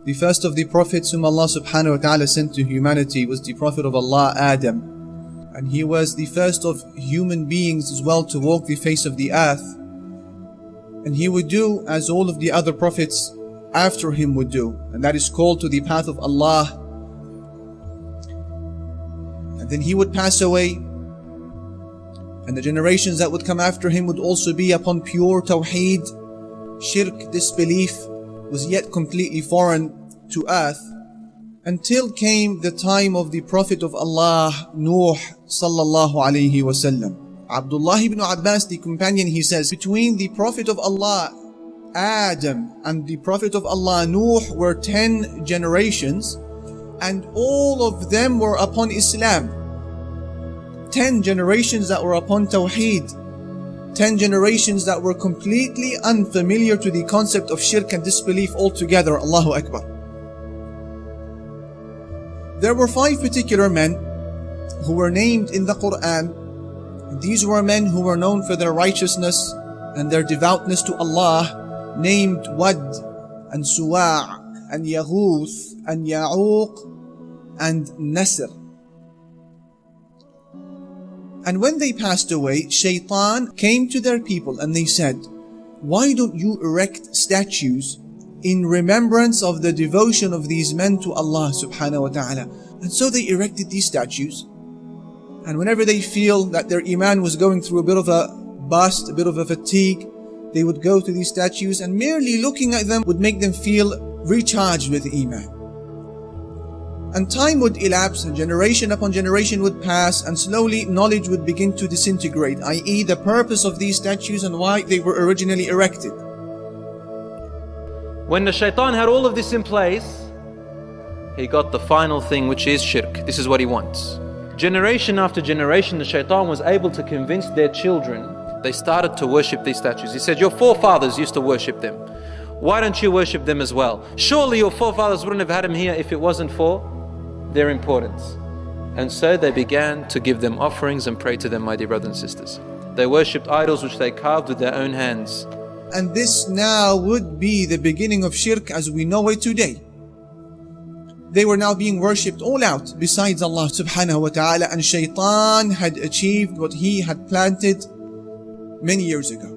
The first of the prophets whom Allah subhanahu wa ta'ala sent to humanity was the Prophet of Allah, Adam. And he was the first of human beings as well to walk the face of the earth. And he would do as all of the other prophets after him would do. And that is called to the path of Allah. And then he would pass away. And the generations that would come after him would also be upon pure tawheed. Shirk, disbelief, was yet completely foreign to earth, until came the time of the Prophet of Allah, Nuh sallallahu alayhi wasallam. Abdullah ibn Abbas, the companion, he says, between the Prophet of Allah, Adam, and the Prophet of Allah, Nuh, were 10 generations, and all of them were upon Islam. 10 generations that were upon Tawheed. 10 generations that were completely unfamiliar to the concept of shirk and disbelief altogether. Allahu Akbar. There were 5 particular men who were named in the Quran. These were men who were known for their righteousness and their devoutness to Allah, named Wad and Suwa' and Yaghuth and Ya'uq and Nasr. And when they passed away, Shaitan came to their people and they said, "Why don't you erect statues in remembrance of the devotion of these men to Allah subhanahu wa ta'ala?" And so they erected these statues. And whenever they feel that their iman was going through a bit of a bust, a bit of a fatigue, they would go to these statues, and merely looking at them would make them feel recharged with iman. And time would elapse, and generation upon generation would pass, and slowly knowledge would begin to disintegrate, i.e. the purpose of these statues and why they were originally erected. When the shaitan had all of this in place, he got the final thing, which is shirk. This is what he wants. Generation after generation, the shaitan was able to convince their children. They started to worship these statues. He said, "Your forefathers used to worship them. Why don't you worship them as well? Surely your forefathers wouldn't have had them here if it wasn't for their importance." And so they began to give them offerings and pray to them, my dear brothers and sisters. They worshipped idols which they carved with their own hands. And this now would be the beginning of shirk as we know it today. They were now being worshipped all out besides Allah subhanahu wa ta'ala, and Shaitan had achieved what he had planted many years ago.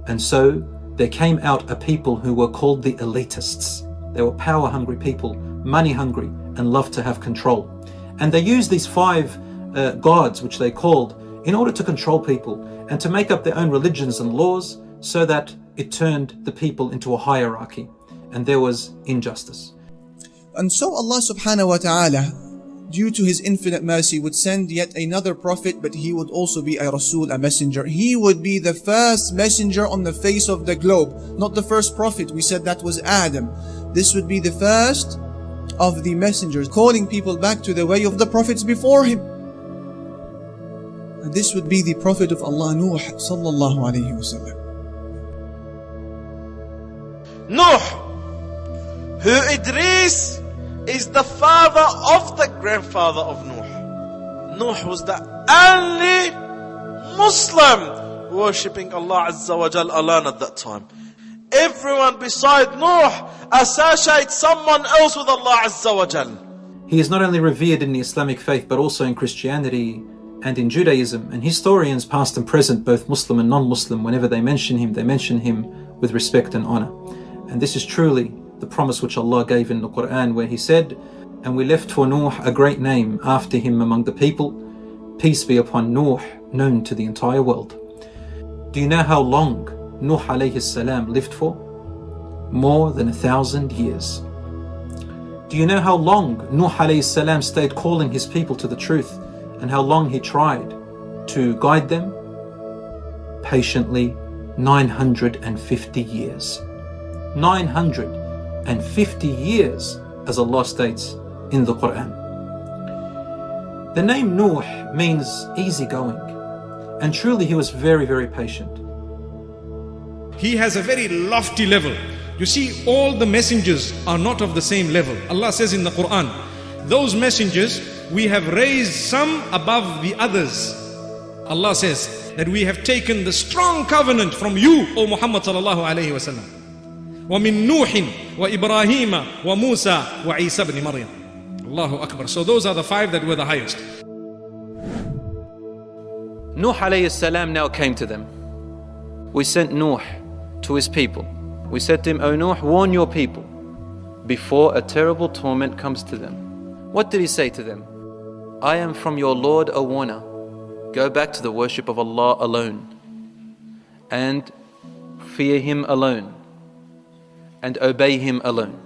And so there came out a people who were called the elitists. They were power hungry people, money hungry, and loved to have control. And they used these 5 gods, which they called, in order to control people and to make up their own religions and laws, so that it turned the people into a hierarchy and there was injustice. And so Allah subhanahu wa ta'ala, due to His infinite mercy, would send yet another prophet, but he would also be a Rasul, a messenger. He would be the first messenger on the face of the globe, not the first prophet. We said that was Adam. This would be the first of the messengers, calling people back to the way of the prophets before him. And this would be the Prophet of Allah, Nuh sallallahu alayhi wa sallam. Nuh, who Idris is the father of the grandfather of Nuh. Nuh was the only Muslim worshipping Allah Azza wa Jal alone at that time. Everyone beside Nuh associates someone else with Allah Azza wa Jal. He is not only revered in the Islamic faith, but also in Christianity and in Judaism. And historians, past and present, both Muslim and non-Muslim, whenever they mention him with respect and honor. And this is truly the promise which Allah gave in the Quran, where He said, "And we left for Nuh a great name after him among the people. Peace be upon Nuh, known to the entire world." Do you know how long Nuh alayhi salam lived for? More than 1,000 years. Do you know how long Nuh alayhi salam stayed calling his people to the truth, and how long he tried to guide them? Patiently, 950 years. 950 years, as Allah states in the Quran. The name Nuh means easygoing, and truly he was very, very patient. He has a very lofty level. You see, all the messengers are not of the same level. Allah says in the Quran, those messengers, we have raised some above the others. Allah says that we have taken the strong covenant from you, O Muhammad sallallahu alayhi wa sallam. وَمِن نُوحٍ وَإِبْرَاهِيمَ وَمُوسَى وَعِيسَى بْنِ مَرْيَمَ. Allahu Akbar. So those are the 5 that were the highest. Nuh alayhi salam now came to them. We sent Nuh to his people. We said to him, O Nuh, warn your people before a terrible torment comes to them. What did he say to them? I am from your Lord a warner. Go back to the worship of Allah alone, and fear Him alone, and obey Him alone.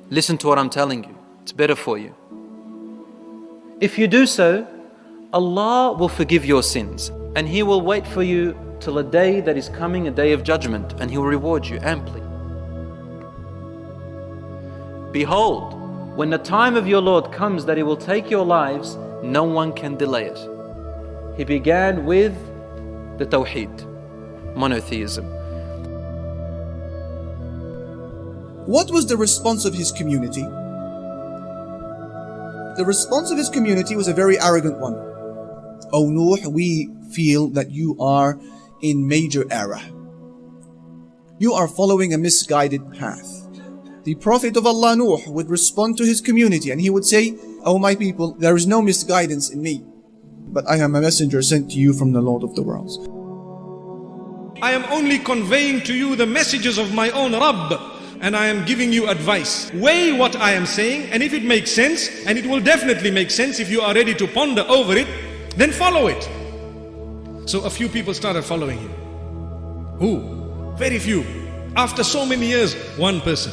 Listen to what I'm telling you. It's better for you. If you do so, Allah will forgive your sins, and He will wait for you till a day that is coming, a day of judgment, and He will reward you amply. Behold, when the time of your Lord comes that He will take your lives, no one can delay it. He began with the Tawheed, monotheism. What was the response of his community? The response of his community was a very arrogant one. O Nuh, we feel that you are in major error. You are following a misguided path. The Prophet of Allah Nuh would respond to his community and he would say, O my people, there is no misguidance in me, but I am a messenger sent to you from the Lord of the worlds. I am only conveying to you the messages of my own Rabb, and I am giving you advice. Weigh what I am saying, and if it makes sense, and it will definitely make sense if you are ready to ponder over it, then follow it. So a few people started following him. Who? Very few. After so many years, one person.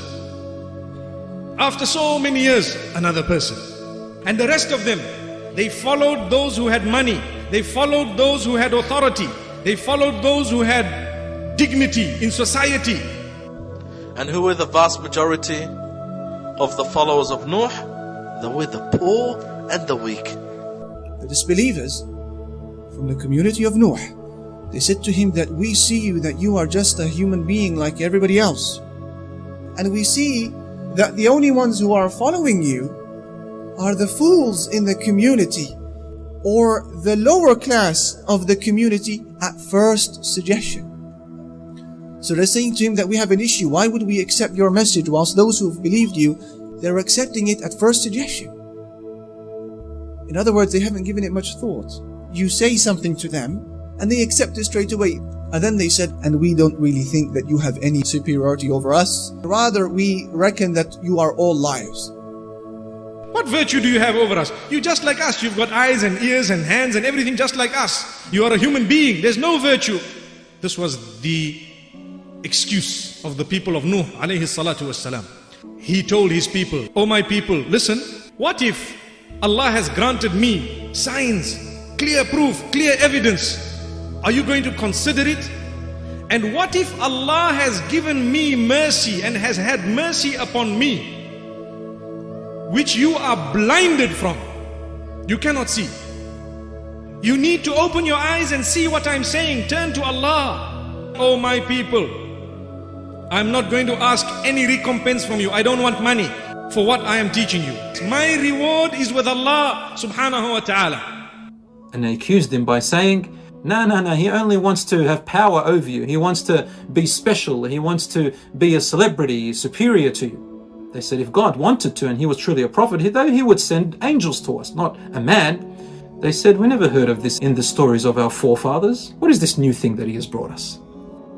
After so many years, another person. And the rest of them, they followed those who had money. They followed those who had authority. They followed those who had dignity in society. And who were the vast majority of the followers of Nuh? They were the poor and the weak. The disbelievers from the community of Nuh, they said to him that we see you that you are just a human being like everybody else. And we see that the only ones who are following you are the fools in the community, or the lower class of the community at first suggestion. So they're saying to him that we have an issue. Why would we accept your message whilst those who have believed you, they're accepting it at first suggestion? In other words, they haven't given it much thought. You say something to them and they accept it straight away. And then they said, and we don't really think that you have any superiority over us. Rather, we reckon that you are all liars. What virtue do you have over us? You're just like us. You've got eyes and ears and hands and everything just like us. You are a human being. There's no virtue. This was the excuse of the people of Nuh alayhi salatu wassalam. He told his people, O my people, listen, what if Allah has granted me signs, clear proof, clear evidence? Are you going to consider it? And what if Allah has given me mercy and has had mercy upon me, which you are blinded from? You cannot see. You need to open your eyes and see what I'm saying. Turn to Allah. Oh my people, I'm not going to ask any recompense from you. I don't want money for what I am teaching you. My reward is with Allah subhanahu wa ta'ala. And they accused him by saying, no, he only wants to have power over you. He wants to be special. He wants to be a celebrity, superior to you. They said if God wanted to and he was truly a prophet, he would send angels to us, not a man. They said, we never heard of this in the stories of our forefathers. What is this new thing that he has brought us?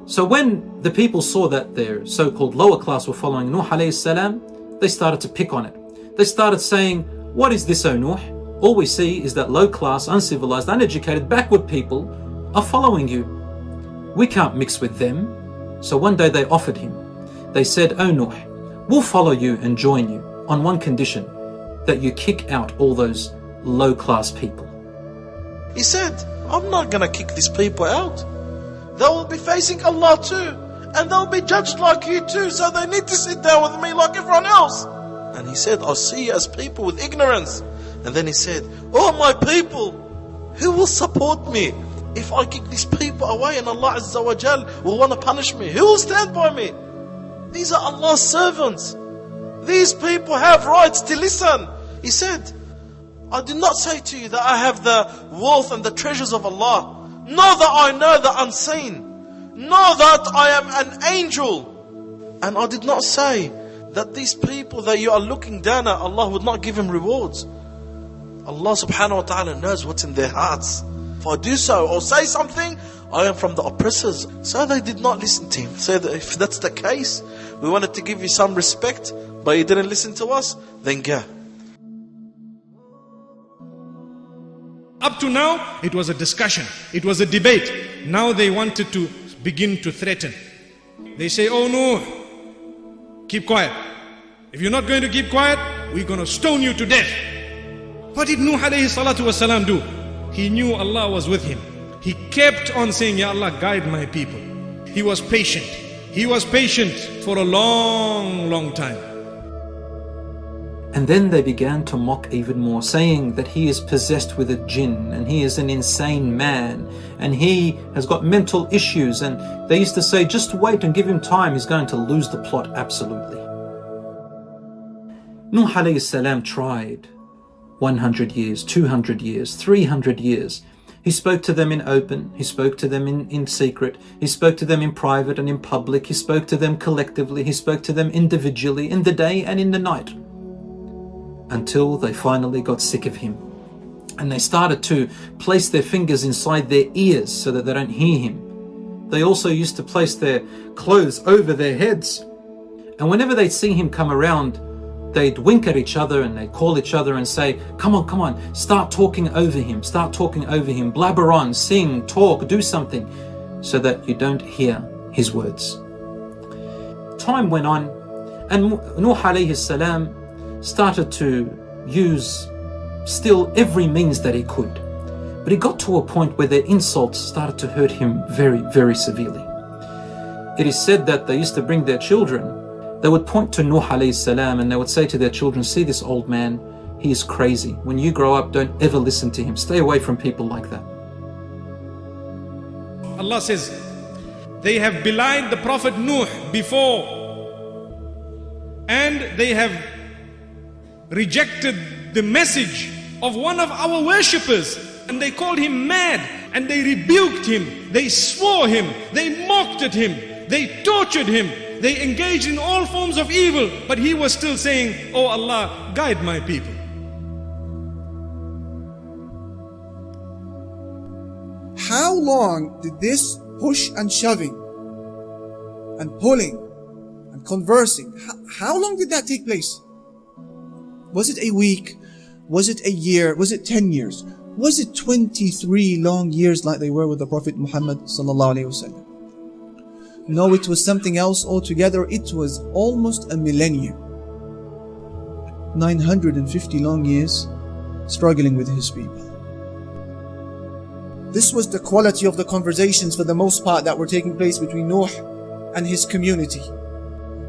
So when the people saw that their so-called lower class were following Nuh alayhi salam, they started to pick on it. They started saying, what is this, O Nuh? All we see is that low class, uncivilized, uneducated, backward people are following you. We can't mix with them. So one day they offered him. They said, O Nuh, we'll follow you and join you on one condition, that you kick out all those low class people. He said, I'm not going to kick these people out. They will be facing Allah too. And they'll be judged like you too. So they need to sit down with me like everyone else. And he said, I see you as people with ignorance. And then he said, oh my people, who will support me? If I kick these people away and Allah Azza wa Jal will want to punish me, who will stand by me? These are Allah's servants. These people have rights to listen. He said, I did not say to you that I have the wealth and the treasures of Allah. Know that I know the unseen. Know that I am an angel. And I did not say that these people that you are looking down at, Allah would not give him rewards. Allah subhanahu wa ta'ala knows what's in their hearts. If I do so or say something, I am from the oppressors. So they did not listen to him. So that if that's the case, we wanted to give you some respect, but you didn't listen to us, then go. Up to now, it was a discussion. It was a debate. Now they wanted to begin to threaten. They say, oh no, keep quiet. If you're not going to keep quiet, we're going to stone you to death. What did Nuh alayhi salatu wasalam do? He knew Allah was with him. He kept on saying, Ya Allah, guide my people. He was patient. He was patient for a long, long time. And then they began to mock even more, saying that he is possessed with a jinn and he is an insane man and he has got mental issues. And they used to say, just wait and give him time, he's going to lose the plot absolutely. Nuh alayhi salam tried 100 years, 200 years, 300 years. He spoke to them in open, he spoke to them in secret, he spoke to them in private and in public, he spoke to them collectively, he spoke to them individually, in the day and in the night. Until they finally got sick of him. And they started to place their fingers inside their ears so that they don't hear him. They also used to place their clothes over their heads. And whenever they'd see him come around, they'd wink at each other and they'd call each other and say, come on, start talking over him, blabber on, sing, talk, do something, so that you don't hear his words. Time went on, and Nuh alayhi salam started to use still every means that he could. But he got to a point where their insults started to hurt him very, very severely. It is said that they used to bring their children. They would point to Nuh alayhi salam and they would say to their children, see this old man, he is crazy. When you grow up, don't ever listen to him. Stay away from people like that. Allah says, they have belied the Prophet Nuh before, and they have rejected the message of one of our worshippers, and they called him mad, and they rebuked him, they swore him, they mocked at him, they tortured him, they engaged in all forms of evil, but he was still saying, oh Allah, guide my people. How long did this push and shoving and pulling and conversing, how long did that take place? Was it a week? Was it a year? Was it 10 years? Was it 23 long years like they were with the Prophet Muhammad sallallahu alaihi wasallam? No, it was something else altogether. It was almost a millennium. 950 long years struggling with his people. This was the quality of the conversations for the most part that were taking place between Nuh and his community.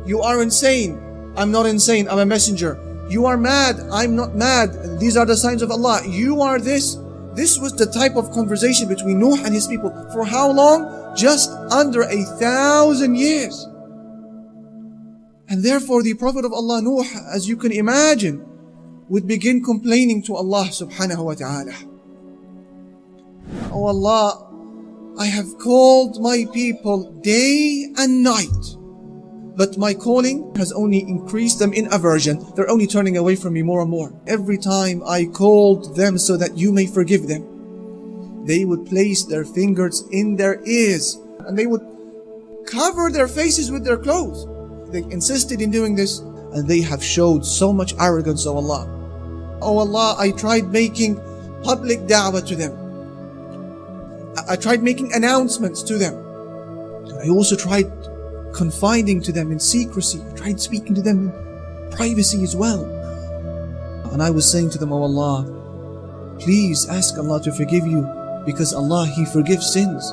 You are insane. I'm not insane. I'm a messenger. You are mad. I'm not mad. These are the signs of Allah. You are this. This was the type of conversation between Nuh and his people. For how long? Just under 1,000 years. And therefore the Prophet of Allah, Nuh, as you can imagine, would begin complaining to Allah subhanahu wa ta'ala. Oh Allah, I have called my people day and night, but my calling has only increased them in aversion. They're only turning away from me more and more. Every time I called them so that you may forgive them, they would place their fingers in their ears and they would cover their faces with their clothes. They insisted in doing this, and they have showed so much arrogance, oh Allah. Oh Allah, I tried making public da'wah to them. I tried making announcements to them. I also tried confiding to them in secrecy. I tried speaking to them in privacy as well. And I was saying to them, oh Allah, please ask Allah to forgive you, because Allah, He forgives sins.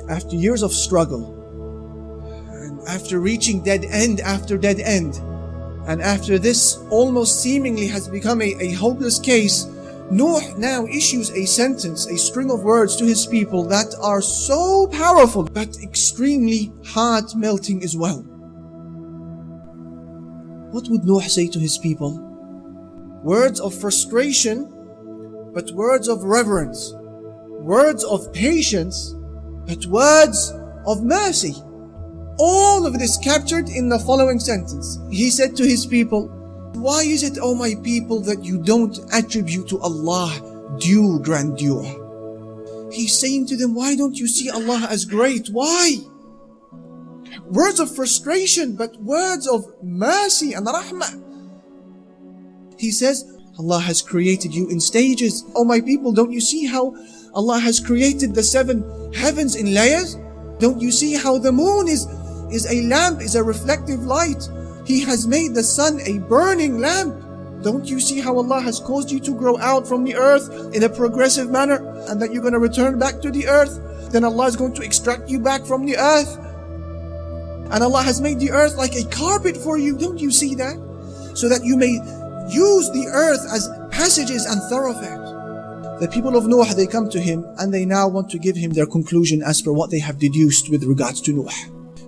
After years of struggle, and after reaching dead end after dead end, and after this almost seemingly has become a hopeless case, Nuh now issues a sentence, a string of words to his people that are so powerful, but extremely heart-melting as well. What would Nuh say to his people? Words of frustration, but words of reverence. Words of patience, but words of mercy. All of this captured in the following sentence. He said to his people, why is it, O my people, that you don't attribute to Allah due grandeur? He's saying to them, why don't you see Allah as great? Why? Words of frustration, but words of mercy and rahmah. He says, Allah has created you in stages. Oh my people, don't you see how Allah has created the 7 heavens in layers? Don't you see how the moon is a lamp, is a reflective light? He has made the sun a burning lamp. Don't you see how Allah has caused you to grow out from the earth in a progressive manner, and that you're going to return back to the earth? Then Allah is going to extract you back from the earth. And Allah has made the earth like a carpet for you. Don't you see that? So that you may use the earth as passages and thoroughfares. The people of Nuh, they come to him and they now want to give him their conclusion as per what they have deduced with regards to Nuh.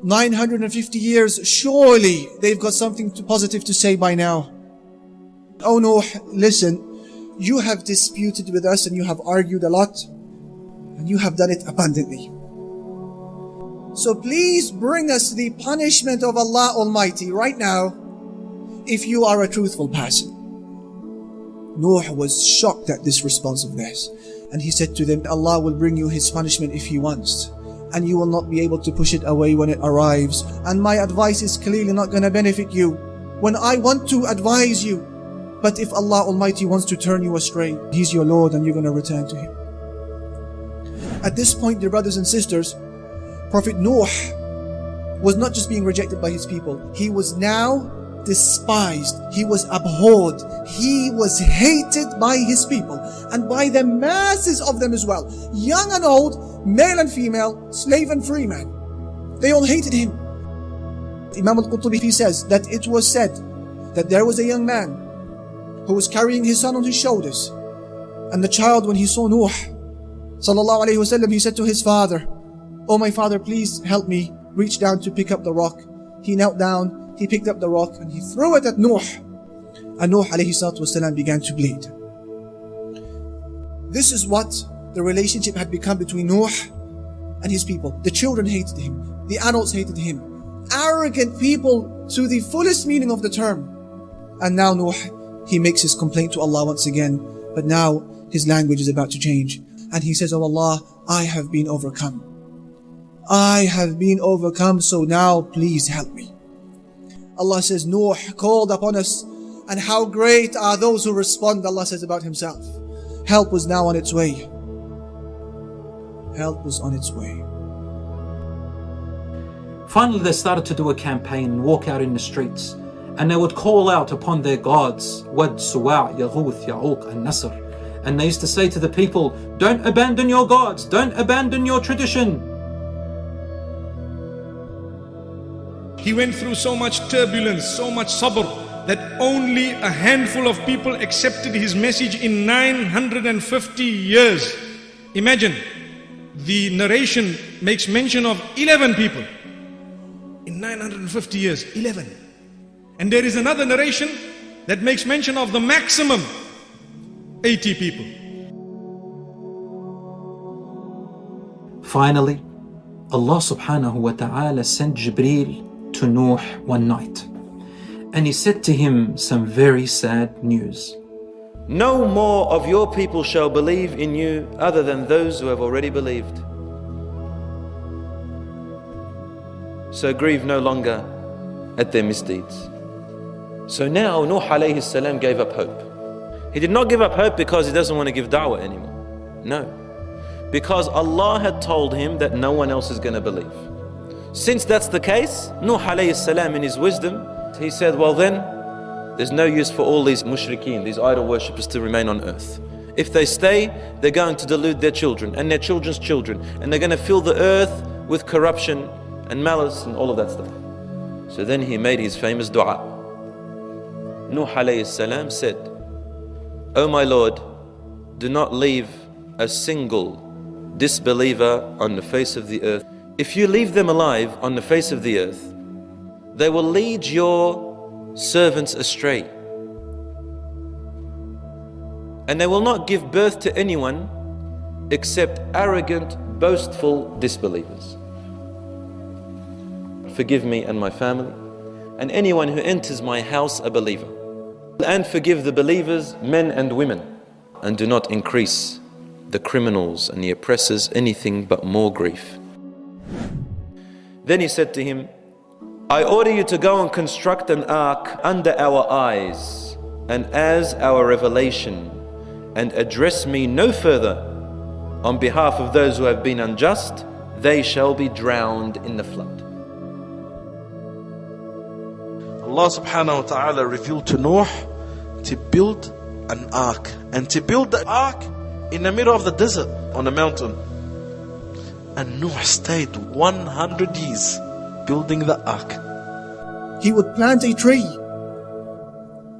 950 years, surely they've got something positive to say by now. Oh Nuh, listen, you have disputed with us and you have argued a lot, and you have done it abundantly. So please bring us the punishment of Allah Almighty right now, if you are a truthful person. Nuh was shocked at this responsiveness, and he said to them, Allah will bring you his punishment if he wants, and you will not be able to push it away when it arrives. And my advice is clearly not going to benefit you when I want to advise you. But if Allah Almighty wants to turn you astray, He's your Lord and you're going to return to Him. At this point, dear brothers and sisters, Prophet Nuh was not just being rejected by his people. He was now despised. He was abhorred. He was hated by his people and by the masses of them as well. Young and old, male and female, slave and free man. They all hated him. Imam al-Qurtubi says that it was said that there was a young man who was carrying his son on his shoulders. And the child, when he saw Nuh, sallallahu alayhi wasallam, he said to his father, "Oh my father, please help me." Reach down to pick up the rock. He knelt down, he picked up the rock and he threw it at Nuh. And Nuh alayhi salatu wasalam began to bleed. This is what the relationship had become between Nuh and his people. The children hated him. The adults hated him. Arrogant people to the fullest meaning of the term. And now Nuh, he makes his complaint to Allah once again. But now his language is about to change. And he says, "Oh Allah, I have been overcome. I have been overcome, so now please help me." Allah says, "Nuh called upon us, and how great are those who respond," Allah says about himself. Help was now on its way. Help was on its way. Finally, they started to do a campaign and walk out in the streets, and they would call out upon their gods, Wad, Suwa', Yaghuth, Ya'uq, and Nasr. And they used to say to the people, "Don't abandon your gods, don't abandon your tradition." He went through so much turbulence, so much sabr, that only a handful of people accepted his message in 950 years. Imagine, the narration makes mention of 11 people. In 950 years, 11. And there is another narration that makes mention of the maximum 80 people. Finally, Allah subhanahu wa ta'ala sent Jibreel to Nuh one night, and he said to him some very sad news. No more of your people shall believe in you other than those who have already believed. So grieve no longer at their misdeeds. So now Nuh alayhi salam gave up hope. He did not give up hope because he doesn't want to give da'wah anymore. No. Because Allah had told him that no one else is going to believe. Since that's the case, Nuh alayhi salam in his wisdom, he said, well then, there's no use for all these mushrikeen, these idol worshippers to remain on earth. If they stay, they're going to delude their children and their children's children, and they're going to fill the earth with corruption and malice and all of that stuff. So then he made his famous dua. Nuh alayhi salam said, "O my Lord, do not leave a single disbeliever on the face of the earth. If you leave them alive on the face of the earth, they will lead your servants astray. And they will not give birth to anyone except arrogant, boastful disbelievers." forgive me and my family, and anyone who enters my house a believer. And forgive the believers, men and women, and do not increase the criminals and the oppressors anything but more grief. Then he said to him, I order you to go and construct an ark under our eyes and as our revelation, and address me no further on behalf of those who have been unjust. They shall be drowned in the flood. Allah subhanahu wa ta'ala revealed to Nuh to build an ark, and to build the ark in the middle of the desert on a mountain. And Nuh stayed 100 years building the ark. He would plant a tree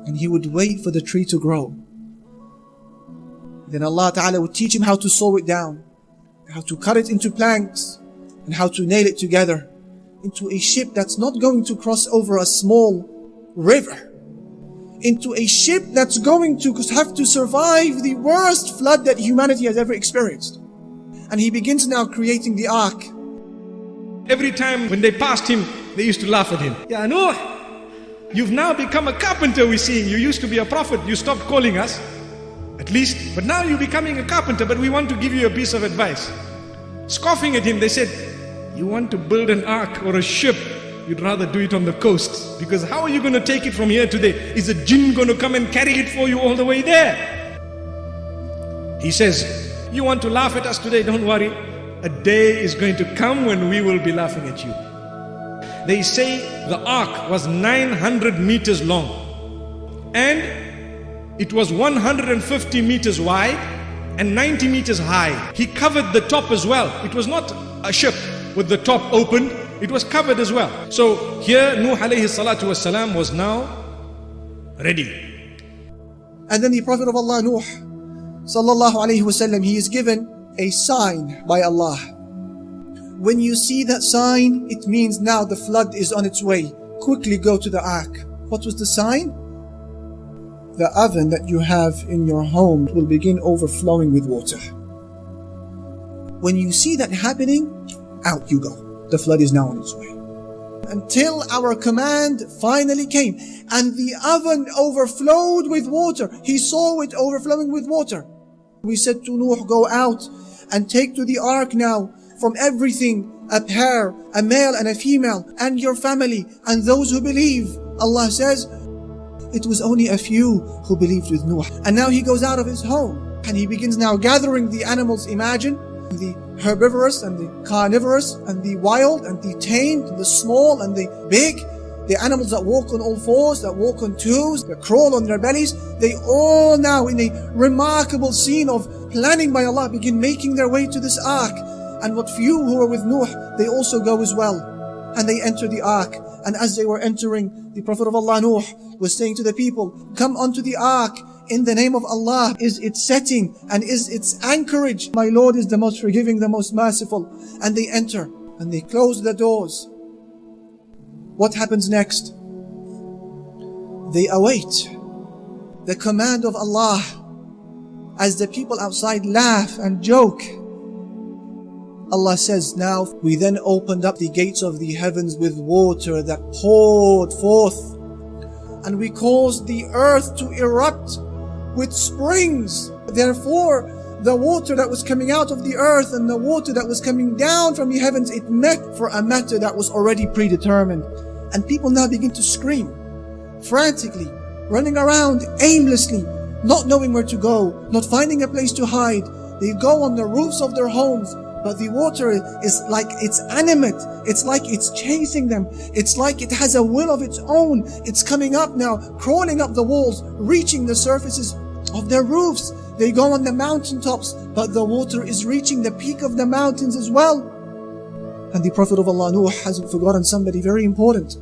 and he would wait for the tree to grow. Then Allah Ta'ala would teach him how to saw it down, how to cut it into planks, and how to nail it together into a ship that's not going to cross over a small river, into a ship that's going to have to survive the worst flood that humanity has ever experienced. And he begins now creating the ark. Every time when they passed him, they used to laugh at him. Ya Nuh, you've now become a carpenter, we're seeing. You used to be a prophet, you stopped calling us, at least, but now you're becoming a carpenter, but we want to give you a piece of advice. Scoffing at him, they said, you want to build an ark or a ship, you'd rather do it on the coast, because how are you going to take it from here to there? Is a jinn going to come and carry it for you all the way there? He says, you want to laugh at us today, don't worry. A day is going to come when we will be laughing at you. They say the ark was 900 meters long, and it was 150 meters wide and 90 meters high. He covered the top as well. It was not a ship with the top opened, it was covered as well. So here Nuh alayhi salatu wasalam was now ready. And then the Prophet of Allah, Nuh, sallallahu alayhi wasallam, he is given a sign by Allah. When you see that sign, it means now the flood is on its way. Quickly go to the ark. What was the sign? The oven that you have in your home will begin overflowing with water. When you see that happening, out you go. The flood is now on its way. Until our command finally came and the oven overflowed with water. He saw it overflowing with water. We said to Nuh, go out and take to the ark now from everything, a pair, a male and a female, and your family, and those who believe. Allah says, it was only a few who believed with Nuh. And now he goes out of his home and he begins now gathering the animals. Imagine the herbivorous and the carnivorous and the wild and the tamed, the small and the big, the animals that walk on all fours, that walk on twos, that crawl on their bellies. They all now, in a remarkable scene of planning by Allah, begin making their way to this ark. And what few who were with Nuh, they also go as well. And they enter the ark. And as they were entering, the Prophet of Allah, Nuh, was saying to the people, come onto the ark. In the name of Allah is its setting and is its anchorage. My Lord is the most forgiving, the most merciful. And they enter and they close the doors. What happens next? They await the command of Allah as the people outside laugh and joke. Allah says, now we then opened up the gates of the heavens with water that poured forth, and we caused the earth to erupt with springs. Therefore, the water that was coming out of the earth and the water that was coming down from the heavens, it met for a matter that was already predetermined. And people now begin to scream, frantically, running around aimlessly, not knowing where to go, not finding a place to hide. They go on the roofs of their homes, but the water is like it's animate. It's like it's chasing them. It's like it has a will of its own. It's coming up now, crawling up the walls, reaching the surfaces of their roofs. They go on the mountaintops, but the water is reaching the peak of the mountains as well. And the Prophet of Allah, Nuh, has forgotten somebody very important.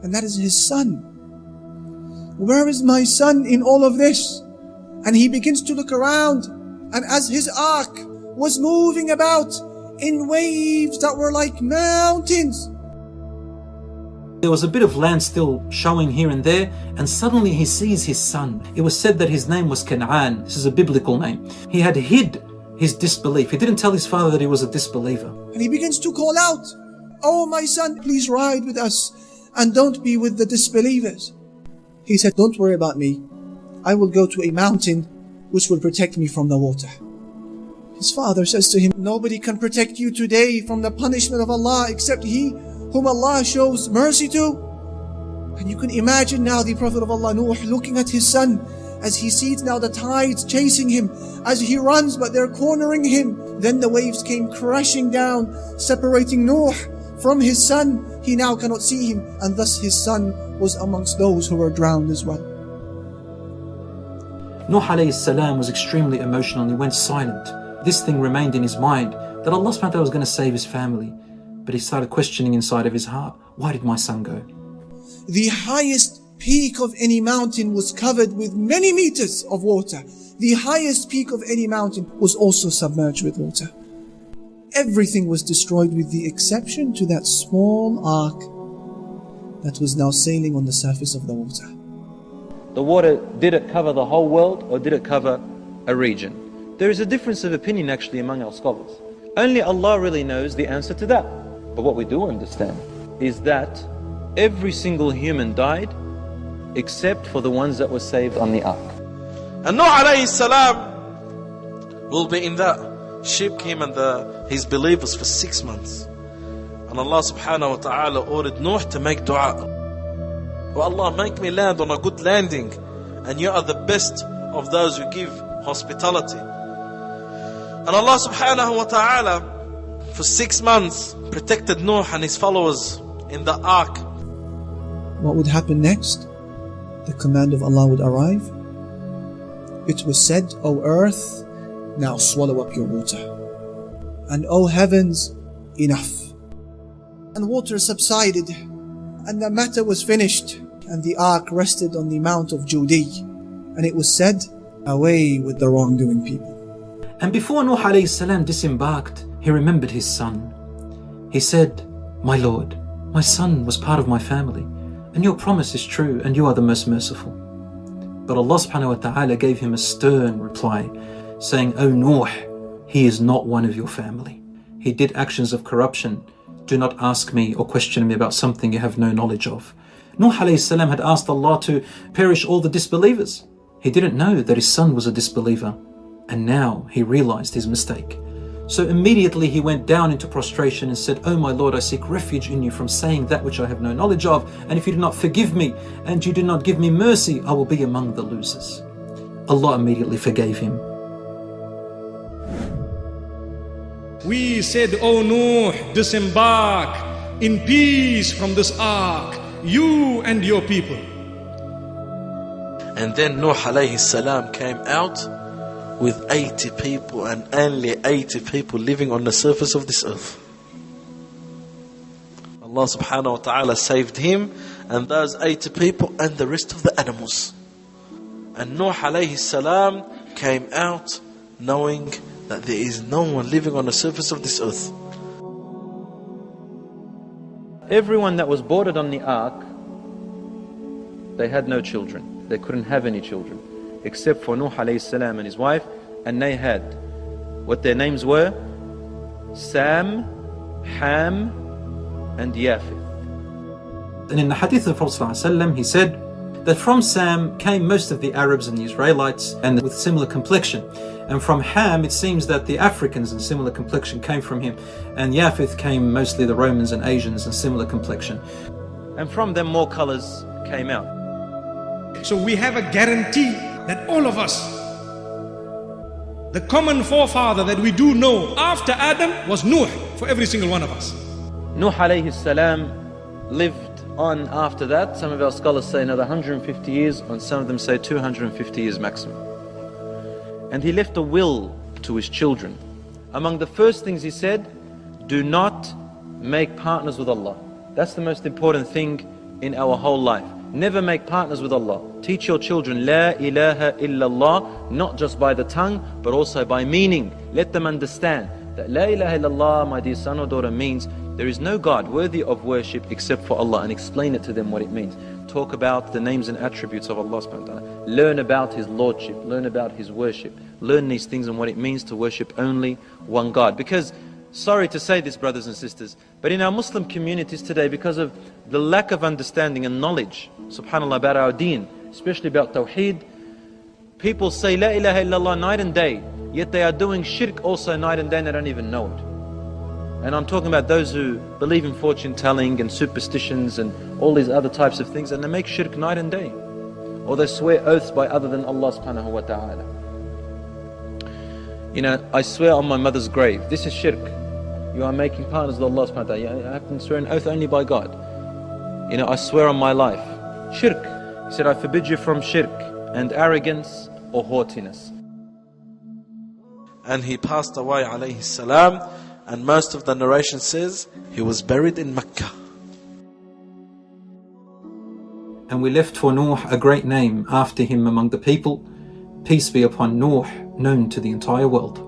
And that is his son. Where is my son in all of this? And he begins to look around. And as his ark was moving about in waves that were like mountains, there was a bit of land still showing here and there, and suddenly he sees his son. It was said that his name was Canaan. This is a biblical name. He had hid his disbelief. He didn't tell his father that he was a disbeliever. and he begins to call out, "Oh my son, please ride with us and don't be with the disbelievers." He said, "Don't worry about me. I will go to a mountain which will protect me from the water." His father says to him, "Nobody can protect you today from the punishment of Allah except he whom Allah shows mercy to." And you can imagine now the Prophet of Allah, Nuh, looking at his son as he sees now the tides chasing him, as he runs but they're cornering him. Then the waves came crashing down, separating Nuh from his son. He now cannot see him, and thus his son was amongst those who were drowned as well. Nuh alayhi salam was extremely emotional and he went silent. This thing remained in his mind, that Allah subhanahu wa ta'ala was going to save his family. But he started questioning inside of his heart, why did my son go? The highest peak of any mountain was covered with many meters of water. The highest peak of any mountain was also submerged with water. Everything was destroyed with the exception to that small ark that was now sailing on the surface of the water. The water, did it cover the whole world or did it cover a region? There is a difference of opinion actually among our scholars. Only Allah really knows the answer to that. But what we do understand is that every single human died except for the ones that were saved on the ark. And Nuh alayhi salam will be in that ship, him and his believers, for 6 months. And Allah subhanahu wa ta'ala ordered Nuh to make dua. Oh Allah, make me land on a good landing, and you are the best of those who give hospitality. And Allah subhanahu wa ta'ala for 6 months protected Nuh and his followers in the ark. What would happen next? The command of Allah would arrive. It was said, "O earth, now swallow up your water. And O heavens, enough." And water subsided, and the matter was finished, and the ark rested on the Mount of Judi. And it was said, "Away with the wrongdoing people." And before Nuh alayhi salam disembarked, he remembered his son. He said, "My Lord, my son was part of my family, and your promise is true, and you are the most merciful." But Allah subhanahu wa ta'ala gave him a stern reply, saying, "O Nuh, he is not one of your family. He did actions of corruption. Do not ask me or question me about something you have no knowledge of." Nuh alayhi salam had asked Allah to perish all the disbelievers. He didn't know that his son was a disbeliever, and now he realized his mistake. So immediately he went down into prostration and said, "O my Lord, I seek refuge in you from saying that which I have no knowledge of, and if you do not forgive me and you do not give me mercy, I will be among the losers." Allah immediately forgave him. We said, "O Nuh, disembark in peace from this ark, you and your people." And then Nuh alayhi salam came out with 80 people, and only 80 people living on the surface of this earth. Allah subhanahu wa ta'ala saved him and those 80 people and the rest of the animals. And Nuh alayhi salam came out knowing that there is no one living on the surface of this earth. Everyone that was boarded on the ark, they had no children. They couldn't have any children, except for Nuh alayhi salam and his wife, and they had what their names were: Sam, Ham, and Yafith. And in the hadith of Prophet ﷺ, he said that from Sam came most of the Arabs and the Israelites, and with similar complexion. And from Ham, it seems that the Africans and similar complexion came from him. And Yafith came mostly the Romans and Asians and similar complexion. And from them more colors came out. So we have a guarantee that all of us, the common forefather that we do know after Adam was Nuh for every single one of us. Nuh alayhi salam lived on after that. Some of our scholars say another 150 years, and some of them say 250 years maximum. And he left a will to his children. Among the first things he said, do not make partners with Allah. That's the most important thing in our whole life. Never make partners with Allah. Teach your children La ilaha illallah, not just by the tongue, but also by meaning. Let them understand that La ilaha illallah, my dear son or daughter, means there is no God worthy of worship except for Allah, and explain it to them what it means. Talk about the names and attributes of Allah subhanahu wa ta'ala. Learn about His Lordship, learn about His worship. Learn these things and what it means to worship only one God. Because Sorry to say this, brothers and sisters, but in our Muslim communities today, because of the lack of understanding and knowledge, subhanAllah, about our deen, especially about Tawheed, people say La ilaha illallah night and day, yet they are doing shirk also night and day and they don't even know it. And I'm talking about those who believe in fortune telling and superstitions and all these other types of things, and they make shirk night and day. Or they swear oaths by other than Allah subhanahu wa ta'ala. You know, I swear on my mother's grave. This is shirk. You are making partners with Allah subhanahu wa ta'ala. You have to swear an oath only by God. You know, I swear on my life. Shirk. He said, I forbid you from shirk and arrogance or haughtiness. And he passed away, alayhi salam, and most of the narration says he was buried in Mecca. And we left for Nuh a great name after him among the people. Peace be upon Nuh, known to the entire world.